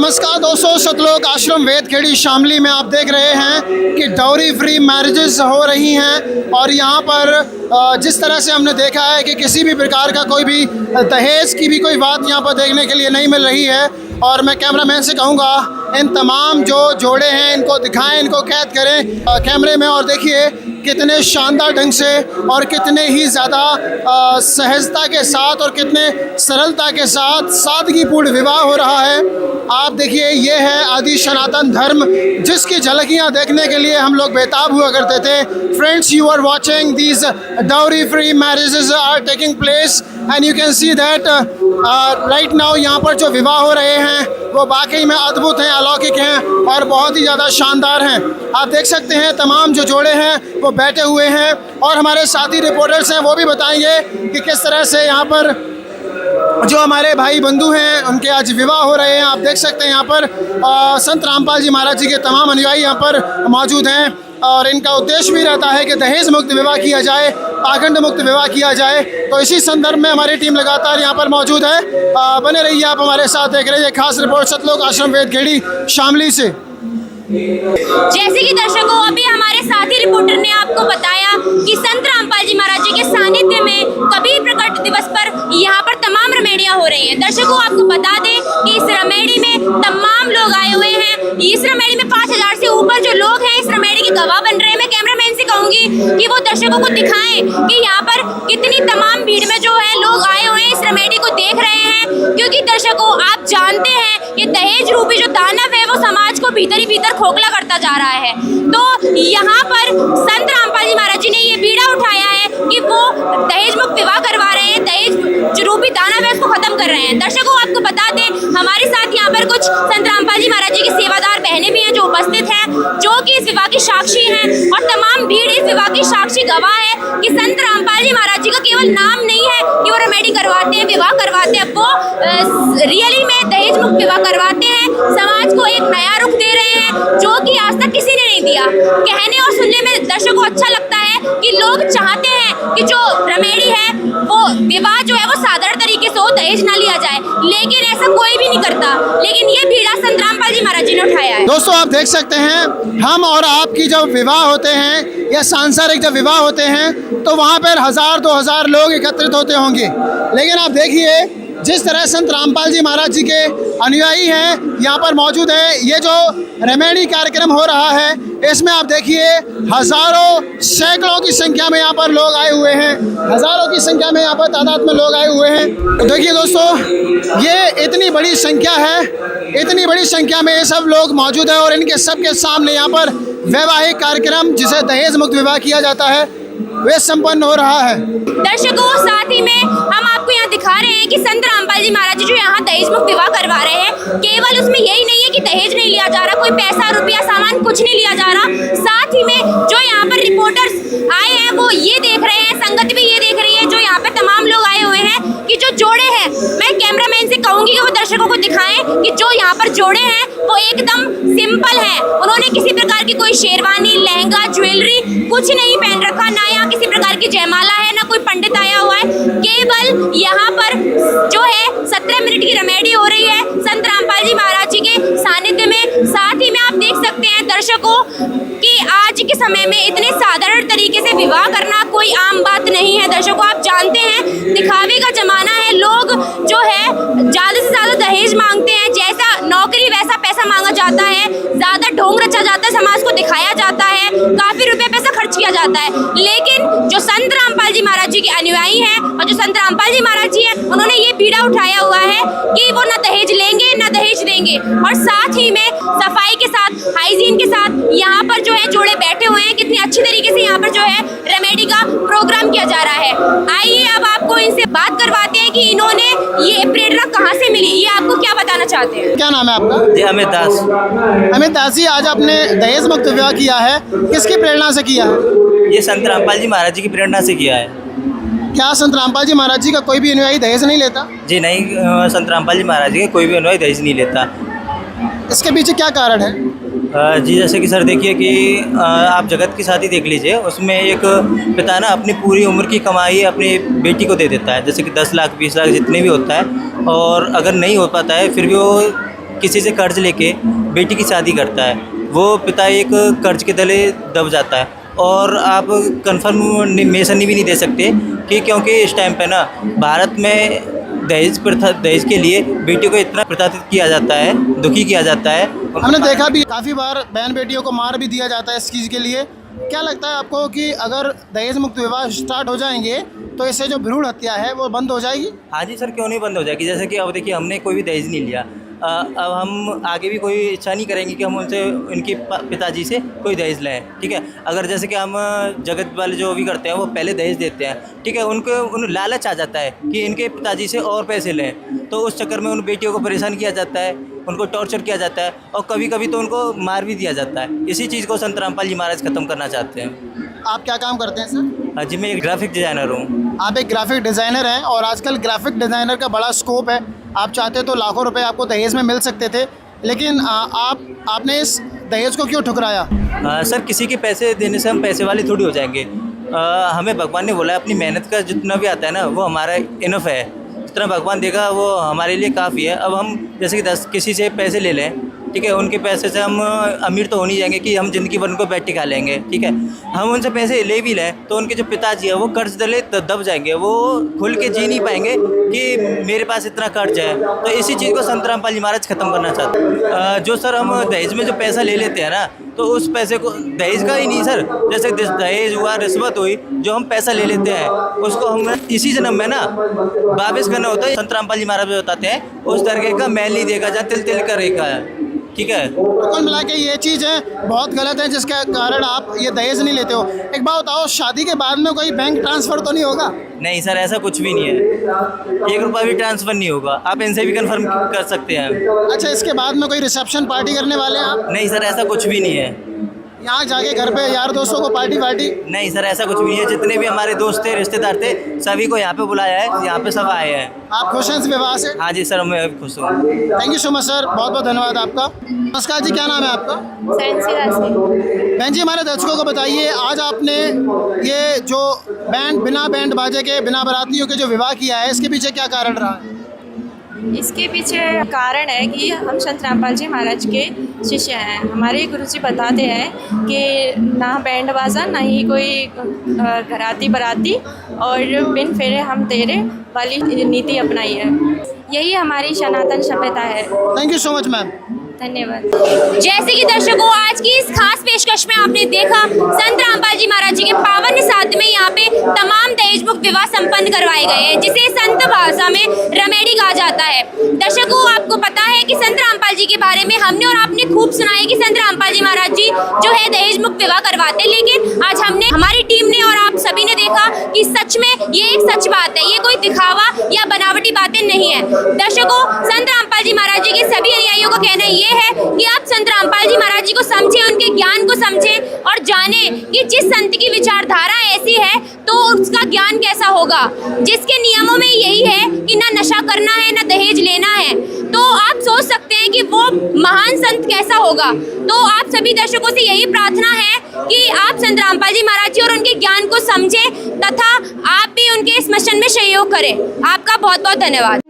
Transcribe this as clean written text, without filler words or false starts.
नमस्कार दोस्तों, सतलोक आश्रम वेदखेड़ी शामली में आप देख रहे हैं कि डाउरी फ्री मैरिजेस हो रही हैं और यहाँ पर जिस तरह से हमने देखा है कि किसी भी प्रकार का कोई भी दहेज की भी कोई बात यहाँ पर देखने के लिए नहीं मिल रही है। और मैं कैमरामैन से कहूँगा इन तमाम जो जोड़े हैं इनको दिखाएं, इनको कैद करें कैमरे में और देखिए कितने शानदार ढंग से और कितने ही ज़्यादा सहजता के साथ और कितने सरलता के साथ सादगीपूर्ण विवाह हो रहा है। आप देखिए ये है आदि सनातन धर्म जिसकी झलकियाँ देखने के लिए हम लोग बेताब हुआ करते थे। Friends, you are watching these dowry free marriages are taking place and you can see that right now यहाँ पर जो विवाह हो रहे हैं वो वाकई में अद्भुत हैं, अलौकिक हैं और बहुत ही ज़्यादा शानदार हैं। आप देख सकते हैं तमाम जो जोड़े हैं वो बैठे हुए हैं और हमारे साथी रिपोर्टर्स हैं वो भी बताएंगे कि किस तरह से यहाँ पर जो हमारे भाई बंधु हैं उनके आज विवाह हो रहे हैं। आप देख सकते हैं यहाँ पर संत रामपाल जी महाराज जी के तमाम अनुयायी यहाँ पर मौजूद हैं और इनका उद्देश्य भी रहता है कि दहेज मुक्त विवाह किया जाए, पाखंड मुक्त विवाह किया जाए। तो इसी संदर्भ में हमारी टीम लगातार यहाँ पर मौजूद है। बने रहिए आप हमारे साथ, देख रहे हैं खास रिपोर्ट सतलोक आश्रम वेदखेड़ी शामली से। जैसे कि दर्शकों अभी हमारे साथी रिपोर्टर ने आपको बताया कि संत रामपाल जी महाराज जी के सानिध्य में कबीर प्रकट दिवस पर यहाँ पर तमाम रमेड़ियाँ हो रही हैं। दर्शकों आपको बता दें कि इस रमेड़ी में तमाम लोग आए हुए हैं। इस रमेड़ी में 5000 से ऊपर जो लोग हैं इस रमेड़ी के गवाह बन रहे हैं। मैं कैमरामैन से कहूँगी कि वो दर्शकों को दिखाएं कि यहाँ पर कितनी तमाम भीड़ में जो है लोग आए हुए हैं, इस रमेड़ी को देख रहे हैं। क्योंकि दर्शकों आप जानते हैं ये दहेज रूपी जो दानव है वो समाज को भीतर ही भीतर खोखला करता जा रहा है। तो यहाँ पर संत रामपाल जी महाराज जी ने ये बीड़ा उठाया है कि वो दहेज मुक्त विवाह करवा रहे हैं, दहेज जो रूपी दानव है उसको खत्म कर रहे हैं। दर्शकों आपको बता दें हमारे साथ यहाँ पर कुछ संत रामपाल जी महाराज जी की सेवादार बहनें भी हैं जो उपस्थित हैं, जो कि इस विवाह की साक्षी हैं और तमाम भीड़ इस विवाह की साक्षी गवाह है कि संत रामपाल जी महाराज जी का केवल नाम नहीं है कि वो रेमेडी करवाते हैं, विवाह करवाते हैं, वो रियली में दहेज मुक्त विवाह करवाते हैं, समाज को एक नया रुख दे रहे हैं जो कि आज तक किसी ने नहीं दिया। कहने और सुनने में दर्शकों को अच्छा लगता है कि लोग चाहते हैं कि जो रमेड़ी है वो विवाह जो है वो साधारण तरीके से हो, दहेज ना लिया जाए, लेकिन ऐसा कोई भी नहीं करता। लेकिन ये बीड़ा संत रामपाल जी महाराज जी ने उठाया है। दोस्तों आप देख सकते हैं हम और आपकी जब विवाह होते हैं या सांसारिक जब विवाह होते हैं तो वहाँ पर 1000-2000 लोग एकत्रित होते होंगे, लेकिन आप देखिए जिस तरह संत रामपाल जी महाराज जी के अनुयायी हैं यहाँ पर मौजूद है। ये जो रेमेडी कार्यक्रम हो रहा है इसमें आप देखिए हज़ारों सैकड़ों की संख्या में यहाँ पर लोग आए हुए हैं, हज़ारों की संख्या में यहाँ पर तादाद में लोग आए हुए हैं। तो देखिए दोस्तों ये इतनी बड़ी संख्या है, इतनी बड़ी संख्या में ये सब लोग मौजूद है और इनके सबके सामने यहाँ पर वैवाहिक कार्यक्रम जिसे दहेज मुक्त विवाह किया जाता है वे संपन्न हो रहा है। दर्शकों साथ ही में हम आपको यहाँ दिखा रहे हैं कि संत रामपाल जी महाराज जी जो यहाँ दहेज मुक्त विवाह करवा रहे हैं, केवल उसमें यही नहीं है कि दहेज नहीं लिया जा रहा, कोई पैसा रुपया सामान कुछ नहीं लिया जा रहा। साथ ही में जो यहाँ पर रिपोर्टर्स आए हैं वो ये देख रहे हैं, संगत भी ये देख रही है, जो यहाँ पे तमाम लोग आए हुए हैं कि जो जोड़े हैं, मैं कैमरामैन से कहूँगी कि वो दर्शकों को दिखाएं कि जो यहाँ पर जोड़े हैं वो एकदम सिंपल हैं। उन्होंने किसी प्रकार की कोई शेरवानी, लहंगा, ज्वेलरी कुछ नहीं पहन रखा, ना यहाँ किसी प्रकार की जयमाला है, ना कोई पंडित आया हुआ है। केवल यहाँ पर जो है 17 मिनट की रमेडी हो रही है संत रामपाल जी महाराज जी के सानिध्य में। साथ ही में आप देख सकते हैं दर्शकों कि आज के समय में इतने साधारण तरीके से विवाह करना कोई आम बात नहीं है। दर्शकों आप जानते हैं दिखावे का जमाना है, लोग जो है ज़्यादा से ज़्यादा दहेज मांगते हैं, जैसा नौकरी वैसा पैसा मांगा जाता है, ज़्यादा ढोंग रचा जाता है, समाज को दिखाया जाता है, काफ़ी रुपये पैसा खर्च किया जाता है। लेकिन जो संत रामपाल जी महाराज जी के अनुयायी हैं और जो संत रामपाल जी महाराज जी हैं उन्होंने ये बीड़ा उठाया हुआ है कि वो ना दहेज लेंगे ना दहेज देंगे और साथ ही में सफाई के साथ, हाइजीन के साथ यहाँ पर जो है जोड़े बैठे हुए हैं। कितनी अच्छी तरीके से यहाँ पर जो है रेमेडी का प्रोग्राम किया जा रहा है। आइए अब आपको इनसे बात करवाते हैं कि इन्होंने ये प्रेरणा कहाँ से मिली, ये आपको क्या बताना चाहते हैं। क्या नाम है आपका? जी अमित दास। अमित दास जी, आज आपने दहेज मुक्त विवाह किया है, किसकी प्रेरणा से किया है? ये संत रामपाल जी महाराज जी की प्रेरणा से किया है। क्या संत रामपाल जी महाराज जी का कोई भी अनुयायी दहेज नहीं लेता? जी नहीं, संत रामपाल जी महाराज जी के कोई भी अनुयायी दहेज नहीं लेता। इसके पीछे क्या कारण है? जी जैसे कि सर देखिए कि आप जगत की शादी देख लीजिए, उसमें एक पिता ना अपनी पूरी उम्र की कमाई अपनी बेटी को दे देता है, जैसे कि 10 लाख 20 लाख जितने भी होता है, और अगर नहीं हो पाता है फिर भी वो किसी से कर्ज लेके बेटी की शादी करता है, वो पिता एक कर्ज के तले दब जाता है। और आप कन्फर्मेशन भी नहीं दे सकते कि क्योंकि इस टाइम पे ना भारत में दहेज के लिए बेटी को इतना प्रताड़ित किया जाता है, दुखी किया जाता है। हमने देखा भी काफ़ी बार बहन बेटियों को मार भी दिया जाता है इस चीज़ के लिए। क्या लगता है आपको कि अगर दहेज मुक्त विवाह स्टार्ट हो जाएंगे तो इससे जो भ्रूण हत्या है वो बंद हो जाएगी? हाँ जी सर, क्यों नहीं बंद हो जाएगी। जैसे कि अब देखिए, हमने कोई भी दहेज नहीं लिया, अब हम आगे भी कोई इच्छा नहीं करेंगे कि हम उनसे उनके पिताजी से कोई दहेज लें, ठीक है। अगर जैसे कि हम जगत वाले जो भी करते हैं वो पहले दहेज देते हैं, ठीक है। उन लालच आ जाता है कि इनके पिताजी से और पैसे लें, तो उस चक्कर में उन बेटियों को परेशान किया जाता है, उनको टॉर्चर किया जाता है और कभी कभी तो उनको मार भी दिया जाता है। इसी चीज़ को संत रामपाल जी महाराज ख़त्म करना चाहते हैं। आप क्या काम करते हैं सर? जी मैं एक ग्राफिक डिज़ाइनर हूँ। आप एक ग्राफिक डिज़ाइनर हैं और आजकल ग्राफिक डिज़ाइनर का बड़ा स्कोप है। आप चाहते तो लाखों रुपए आपको दहेज में मिल सकते थे, लेकिन आपने इस दहेज को क्यों ठुकराया? सर, किसी के पैसे देने से हम पैसे वाले थोड़ी हो जाएंगे। हमें भगवान ने बोला है अपनी मेहनत का जितना भी आता है ना वो हमारा इनफ है, जितना भगवान देगा वो हमारे लिए काफ़ी है। अब हम जैसे कि किसी से पैसे ले लें, ठीक है, उनके पैसे से हम अमीर तो हो नहीं जाएंगे कि हम ज़िंदगी भर उनको बैठ टिका लेंगे, ठीक है। हम उनसे पैसे ले भी लें तो उनके जो पिताजी है वो कर्ज दले दब जाएंगे, वो खुल के जी नहीं पाएंगे कि मेरे पास इतना कर्ज है। तो इसी चीज़ को संत रामपाल जी महाराज ख़त्म करना चाहते हैं। जो सर हम दहेज में जो पैसा ले लेते हैं ना, तो उस पैसे को दहेज का ही नहीं सर, जैसे दहेज हुआ, रिश्वत हुई, जो हम पैसा ले लेते हैं उसको हम इसी जन्म में ना वापस करना होता है। संत रामपाल जी महाराज बताते हैं उस तरीके का मैल नहीं देगा जहाँ तिल तिल का रेखा है, ठीक है। तो कुल मिला के ये चीज़ें बहुत गलत है जिसके कारण आप ये दहेज नहीं लेते हो। एक बात बताओ, शादी के बाद में कोई बैंक ट्रांसफ़र तो नहीं होगा? नहीं सर, ऐसा कुछ भी नहीं है, 1 रुपया भी ट्रांसफ़र नहीं होगा। आप इनसे भी कंफर्म कर सकते हैं। अच्छा, इसके बाद में कोई रिसेप्शन पार्टी करने वाले हैं आप? नहीं सर, ऐसा कुछ भी नहीं है। यहाँ जाके घर पे यार दोस्तों को पार्टी? नहीं सर, ऐसा कुछ भी नहीं है। जितने भी हमारे दोस्त थे, रिश्तेदार थे, सभी को यहाँ पे बुलाया है, यहाँ पे सब आए हैं। आप खुश हैं इस विवाह से? हाँ जी सर, मैं खुश हूँ। Thank you so much sir, बहुत बहुत धन्यवाद आपका। नमस्कार जी, क्या नाम है आपका? बहन जी, हमारे दर्शकों को बताइए, आज आपने ये जो बिना बैंड बाजे के, बिना बारातियों के जो विवाह किया है, इसके पीछे क्या कारण रहा है? इसके पीछे कारण है कि हम संत रामपाल जी महाराज के शिष्य हैं। हमारे गुरु जी बताते हैं कि ना बैंड बाजा, ना ही कोई घराती बराती, और बिन फेरे हम तेरे वाली नीति अपनाई है। यही हमारी सनातन सभ्यता है। Thank you so much ma'am. धन्यवाद। जैसे कि दर्शकों, आज की इस खास पेशकश में आपने देखा संत रामपाल जी महाराज जी के पावन साथ में यहाँ पे तमाम दहेज मुक्त विवाह संपन्न करवाए गए हैं, जिसे संत भाषा में रमेडी कहा जाता है। दर्शकों, आपको पता है कि संत रामपाल जी के बारे में हमने और आपने खूब सुना है कि संत रामपाल जी महाराज जी जो है दहेज मुक्त विवाह करवाते, लेकिन आज हमने, हमारी टीम ने और आप सभी ने देखा कि सच में ये एक सच बात है, ये कोई दिखावा या बनावटी बातें नहीं है। दर्शकों, संत रामपाल जी महाराज जी के सभी अनुयायियों का कहना ये है कि आप संत रामपाल जी महाराज जी को समझें, उनके ज्ञान को समझें और जानें कि जिस संत की विचारधारा ऐसी है तो उसका ज्ञान कैसा होगा, जिसके नियमों में यही है कि ना नशा करना है, ना दहेज लेना है, तो आप सोच सकते हैं कि वो महान संत कैसा होगा। तो आप सभी दर्शकों से यही प्रार्थना है कि आप संत रामपाल जी महाराज जी और उनके ज्ञान को समझें तथा आप भी उनके इस मिशन में सहयोग करें। आपका बहुत बहुत धन्यवाद।